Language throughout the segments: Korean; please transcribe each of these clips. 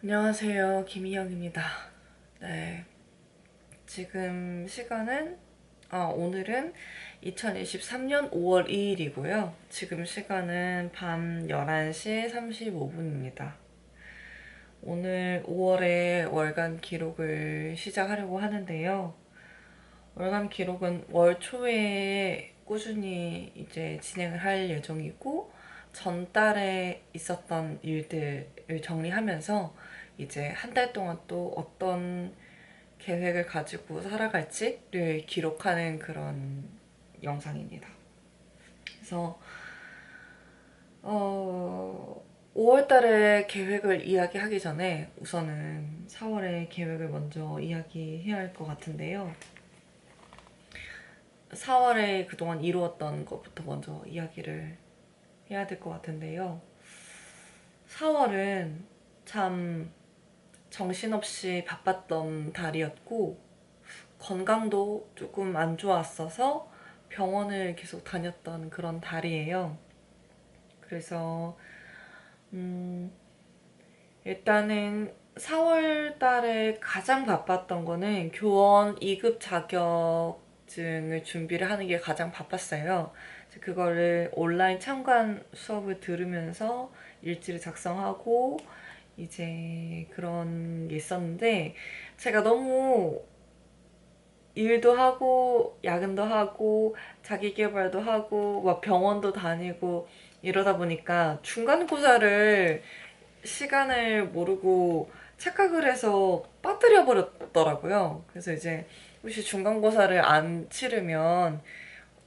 안녕하세요, 김희영입니다. 네, 지금 시간은 오늘은 2023년 5월 2일이고요. 지금 시간은 밤 11시 35분입니다. 오늘 5월에 월간 기록을 시작하려고 하는데요. 월간 기록은 월 초에 꾸준히 이제 진행을 할 예정이고, 전달에 있었던 일들을 정리하면서 이제 한 달 동안 또 어떤 계획을 가지고 살아갈지를 기록하는 그런 영상입니다. 그래서 5월 달에 계획을 이야기하기 전에 우선은 4월의 계획을 먼저 이야기해야 할 것 같은데요. 4월에 그동안 이루었던 것부터 먼저 이야기를 해야 될 것 같은데요. 4월은 참 정신없이 바빴던 달이었고, 건강도 조금 안 좋았어서 병원을 계속 다녔던 그런 달이에요. 그래서 일단은 4월 달에 가장 바빴던 거는 교원 2급 자격증을 준비를 하는 게 가장 바빴어요. 그거를 온라인 참관 수업을 들으면서 일지를 작성하고 이제 그런 게 있었는데, 제가 너무 일도 하고 야근도 하고 자기계발도 하고 막 병원도 다니고 이러다 보니까 중간고사를 시간을 모르고 착각을 해서 빠뜨려 버렸더라고요. 그래서 이제 혹시 중간고사를 안 치르면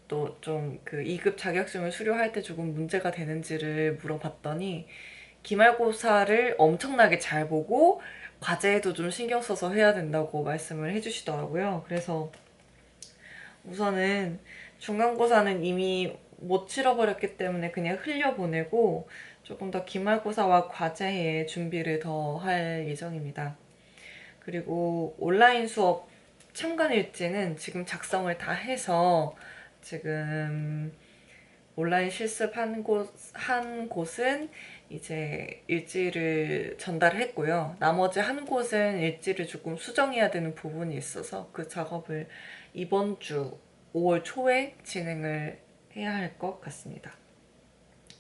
또 좀 그 2급 자격증을 수료할 때 조금 문제가 되는지를 물어봤더니, 기말고사를 엄청나게 잘 보고 과제에도 좀 신경 써서 해야 된다고 말씀을 해주시더라고요. 그래서 우선은 중간고사는 이미 못 치러버렸기 때문에 그냥 흘려보내고 조금 더 기말고사와 과제에 준비를 더 할 예정입니다. 그리고 온라인 수업 참관 일지는 지금 작성을 다 해서 지금 온라인 실습한 한 곳은 이제 일지를 전달했고요. 나머지 한 곳은 일지를 조금 수정해야 되는 부분이 있어서 그 작업을 이번 주 5월 초에 진행을 해야 할 것 같습니다.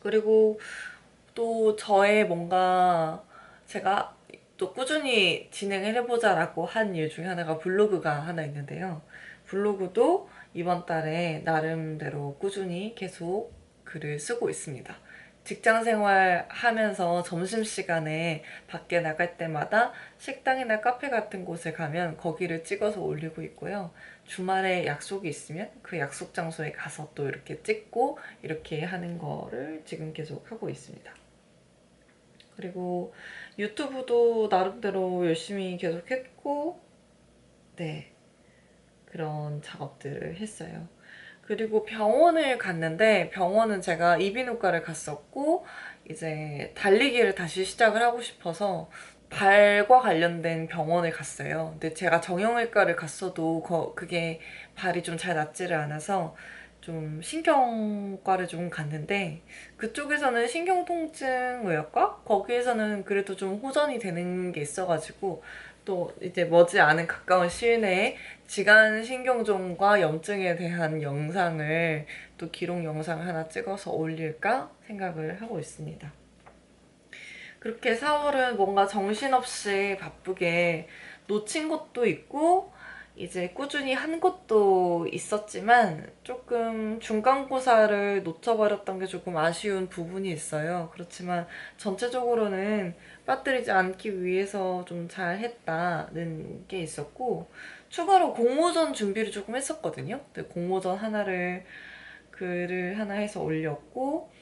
그리고 또 저의 뭔가 제가 또 꾸준히 진행을 해보자라고 한 일 중에 하나가 블로그가 하나 있는데요. 블로그도 이번 달에 나름대로 꾸준히 계속 글을 쓰고 있습니다. 직장 생활 하면서 점심시간에 밖에 나갈 때마다 식당이나 카페 같은 곳에 가면 거기를 찍어서 올리고 있고요. 주말에 약속이 있으면 그 약속 장소에 가서 또 이렇게 찍고 이렇게 하는 거를 지금 계속 하고 있습니다. 그리고 유튜브도 나름대로 열심히 계속 했고, 네, 그런 작업들을 했어요. 그리고 병원을 갔는데, 병원은 제가 이비인후과를 갔었고 이제 달리기를 다시 시작을 하고 싶어서 발과 관련된 병원을 갔어요. 근데 제가 정형외과를 갔어도 그게 발이 좀 잘 낫지를 않아서 좀 신경과를 좀 갔는데, 그쪽에서는 신경통증의학과? 거기에서는 그래도 좀 호전이 되는 게 있어가지고 또 이제 머지않은 가까운 시일 내에 지간신경종과 염증에 대한 영상을, 또 기록 영상을 하나 찍어서 올릴까 생각을 하고 있습니다. 그렇게 4월은 뭔가 정신없이 바쁘게 놓친 것도 있고 이제 꾸준히 한 것도 있었지만, 조금 중간고사를 놓쳐버렸던 게 조금 아쉬운 부분이 있어요. 그렇지만 전체적으로는 빠뜨리지 않기 위해서 좀 잘했다는 게 있었고, 추가로 공모전 준비를 조금 했었거든요. 근데 공모전 하나를 글을 하나 해서 올렸고,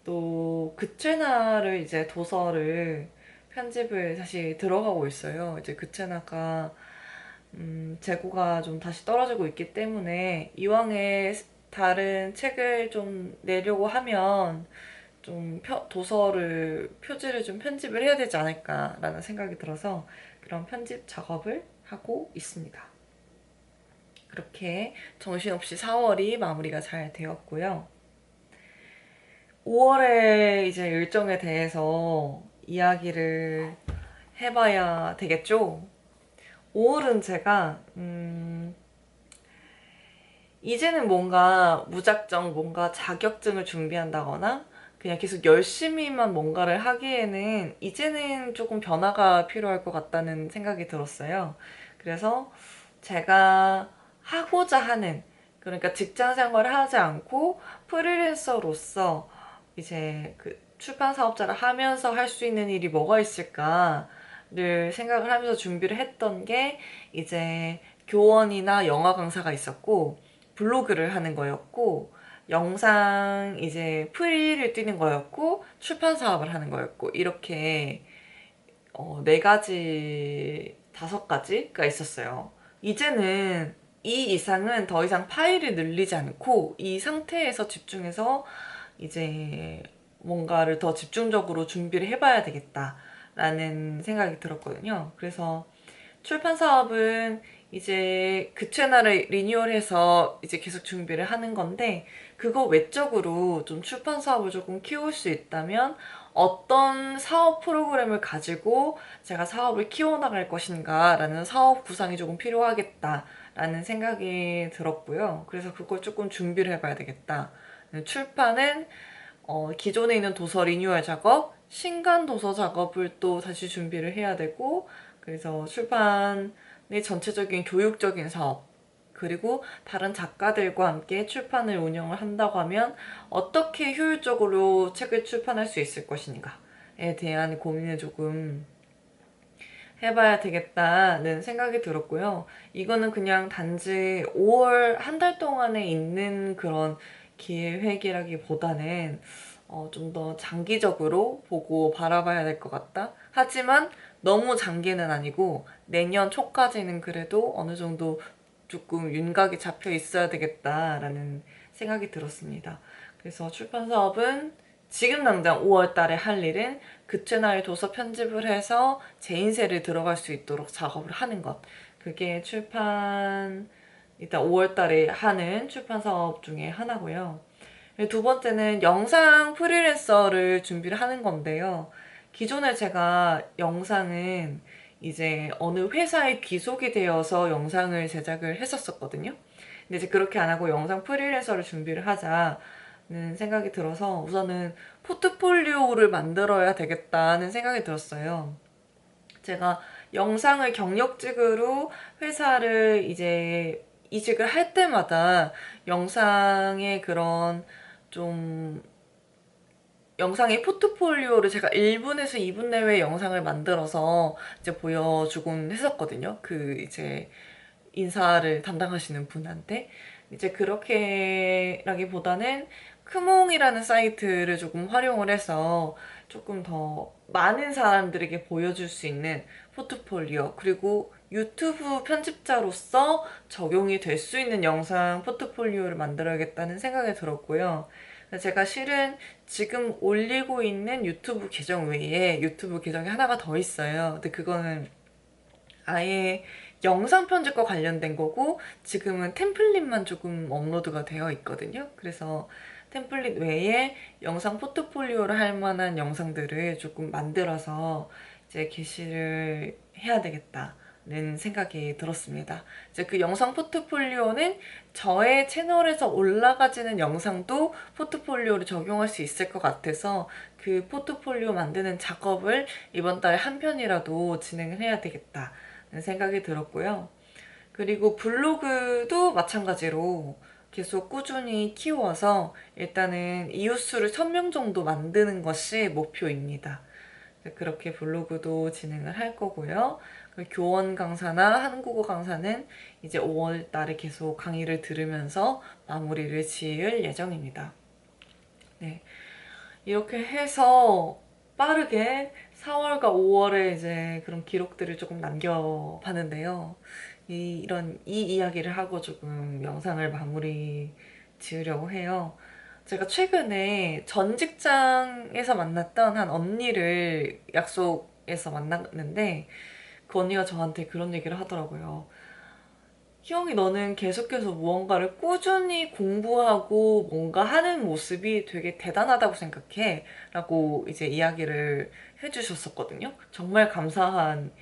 또 그체나를 이제 도서를 편집을 다시 들어가고 있어요. 이제 그체나가 재고가 좀 다시 떨어지고 있기 때문에 이왕에 다른 책을 좀 내려고 하면 좀 도서를 표지를 좀 편집을 해야 되지 않을까라는 생각이 들어서 그런 편집 작업을 하고 있습니다. 그렇게 정신없이 4월이 마무리가 잘 되었고요. 5월에 이제 일정에 대해서 이야기를 해봐야 되겠죠? 5월은 제가 이제는 뭔가 무작정 뭔가 자격증을 준비한다거나 그냥 계속 열심히만 뭔가를 하기에는 이제는 조금 변화가 필요할 것 같다는 생각이 들었어요. 그래서 제가 하고자 하는, 그러니까 직장 생활을 하지 않고 프리랜서로서 이제 그 출판 사업자를 하면서 할 수 있는 일이 뭐가 있을까를 생각을 하면서 준비를 했던 게 이제 교원이나 영어 강사가 있었고, 블로그를 하는 거였고, 영상 이제 프리를 뛰는 거였고, 출판 사업을 하는 거였고, 이렇게 네 가지, 다섯 가지가 있었어요. 이제는 이 이상은 더 이상 파일을 늘리지 않고 이 상태에서 집중해서 이제 뭔가를 더 집중적으로 준비를 해봐야 되겠다라는 생각이 들었거든요. 그래서 출판 사업은 이제 그 채널을 리뉴얼해서 이제 계속 준비를 하는 건데, 그거 외적으로 좀 출판 사업을 조금 키울 수 있다면 어떤 사업 프로그램을 가지고 제가 사업을 키워나갈 것인가 라는 사업 구상이 조금 필요하겠다라는 생각이 들었고요. 그래서 그걸 조금 준비를 해봐야 되겠다. 출판은 기존에 있는 도서 리뉴얼 작업, 신간 도서 작업을 또 다시 준비를 해야 되고, 그래서 출판의 전체적인 교육적인 사업, 그리고 다른 작가들과 함께 출판을 운영을 한다고 하면 어떻게 효율적으로 책을 출판할 수 있을 것인가에 대한 고민을 조금 해봐야 되겠다는 생각이 들었고요. 이거는 그냥 단지 5월 한 달 동안에 있는 그런 기획이라기보다는 좀 더 장기적으로 보고 바라봐야 될 것 같다. 하지만 너무 장기는 아니고 내년 초까지는 그래도 어느 정도 조금 윤곽이 잡혀 있어야 되겠다라는 생각이 들었습니다. 그래서 출판 사업은 지금 당장 5월 달에 할 일은 그 채널 도서 편집을 해서 제 인쇄를 들어갈 수 있도록 작업을 하는 것. 그게 출판, 일단 5월 달에 하는 출판 사업 중에 하나고요. 두 번째는 영상 프리랜서를 준비를 하는 건데요. 기존에 제가 영상은 이제 어느 회사에 귀속이 되어서 영상을 제작을 했었었거든요. 근데 이제 그렇게 안 하고 영상 프리랜서를 준비를 하자는 생각이 들어서 우선은 포트폴리오를 만들어야 되겠다는 생각이 들었어요. 제가 영상을 경력직으로 회사를 이제 이직을 할 때마다 영상의 그런 좀 영상의 포트폴리오를 제가 1분에서 2분 내외 영상을 만들어서 이제 보여주곤 했었거든요. 그 이제 인사를 담당하시는 분한테. 이제 그렇게라기보다는 크몽이라는 사이트를 조금 활용을 해서 조금 더 많은 사람들에게 보여줄 수 있는 포트폴리오, 그리고 유튜브 편집자로서 적용이 될 수 있는 영상 포트폴리오를 만들어야겠다는 생각이 들었고요. 제가 실은 지금 올리고 있는 유튜브 계정 외에 유튜브 계정이 하나가 더 있어요. 근데 그거는 아예 영상 편집과 관련된 거고 지금은 템플릿만 조금 업로드가 되어 있거든요. 그래서 템플릿 외에 영상 포트폴리오를 할 만한 영상들을 조금 만들어서 이제 게시를 해야 되겠다는 생각이 들었습니다. 이제 그 영상 포트폴리오는 저의 채널에서 올라가지는 영상도 포트폴리오를 적용할 수 있을 것 같아서 그 포트폴리오 만드는 작업을 이번 달에 한 편이라도 진행을 해야 되겠다 생각이 들었고요. 그리고 블로그도 마찬가지로 계속 꾸준히 키워서 일단은 이웃수를 1000명 정도 만드는 것이 목표입니다. 그렇게 블로그도 진행을 할 거고요. 교원 강사나 한국어 강사는 이제 5월 달에 계속 강의를 들으면서 마무리를 지을 예정입니다. 네. 이렇게 해서 빠르게 4월과 5월에 이제 그런 기록들을 조금 남겨봤는데요. 이 이야기를 하고 조금 영상을 마무리 지으려고 해요. 제가 최근에 전 직장에서 만났던 한 언니를 약속에서 만났는데 그 언니가 저한테 그런 얘기를 하더라고요. 희영이 너는 계속해서 무언가를 꾸준히 공부하고 뭔가 하는 모습이 되게 대단하다고 생각해. 라고 이제 이야기를 해주셨었거든요. 정말 감사한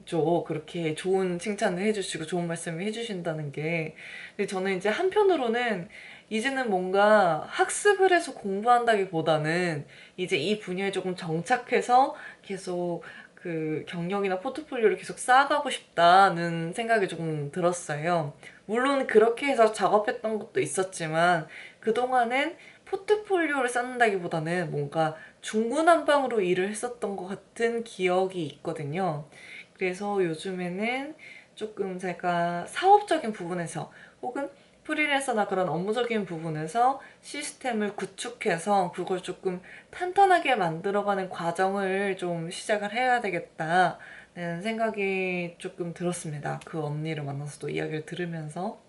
죠. 그렇게 좋은 칭찬을 해주시고 좋은 말씀을 해주신다는 게. 근데 저는 이제 한편으로는 이제는 뭔가 학습을 해서 공부한다기보다는 이제 이 분야에 조금 정착해서 계속 그 경력이나 포트폴리오를 계속 쌓아가고 싶다는 생각이 조금 들었어요. 물론 그렇게 해서 작업했던 것도 있었지만 그동안은 포트폴리오를 쌓는다기보다는 뭔가 중구난방으로 일을 했었던 것 같은 기억이 있거든요. 그래서 요즘에는 조금 제가 사업적인 부분에서 혹은 프리랜서나 그런 업무적인 부분에서 시스템을 구축해서 그걸 조금 탄탄하게 만들어가는 과정을 좀 시작을 해야 되겠다는 생각이 조금 들었습니다. 그 언니를 만나서도 이야기를 들으면서.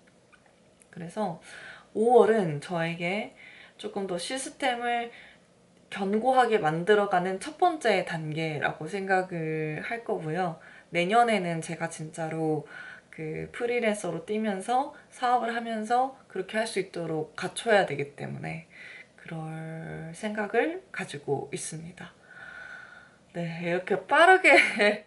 그래서 5월은 저에게 조금 더 시스템을 견고하게 만들어가는 첫 번째 단계라고 생각을 할 거고요. 내년에는 제가 진짜로 그 프리랜서로 뛰면서 사업을 하면서 그렇게 할 수 있도록 갖춰야 되기 때문에 그럴 생각을 가지고 있습니다. 네, 이렇게 빠르게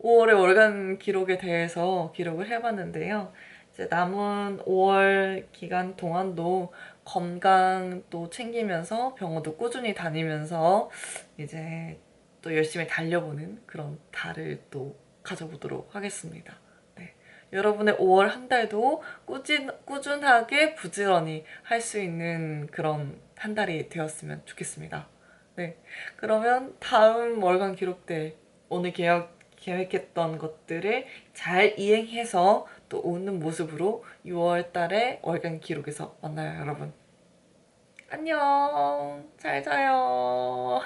5월의 월간 기록에 대해서 기록을 해봤는데요. 이제 남은 5월 기간 동안도 건강도 챙기면서 병원도 꾸준히 다니면서 이제 또 열심히 달려보는 그런 달을 또 가져보도록 하겠습니다. 네. 여러분의 5월 한 달도 꾸준하게 부지런히 할 수 있는 그런 한 달이 되었으면 좋겠습니다. 네. 그러면 다음 월간 기록 때 오늘 계획했던 것들을 잘 이행해서 또 웃는 모습으로 6월 달에 월간 기록에서 만나요, 여러분. 안녕. 잘 자요.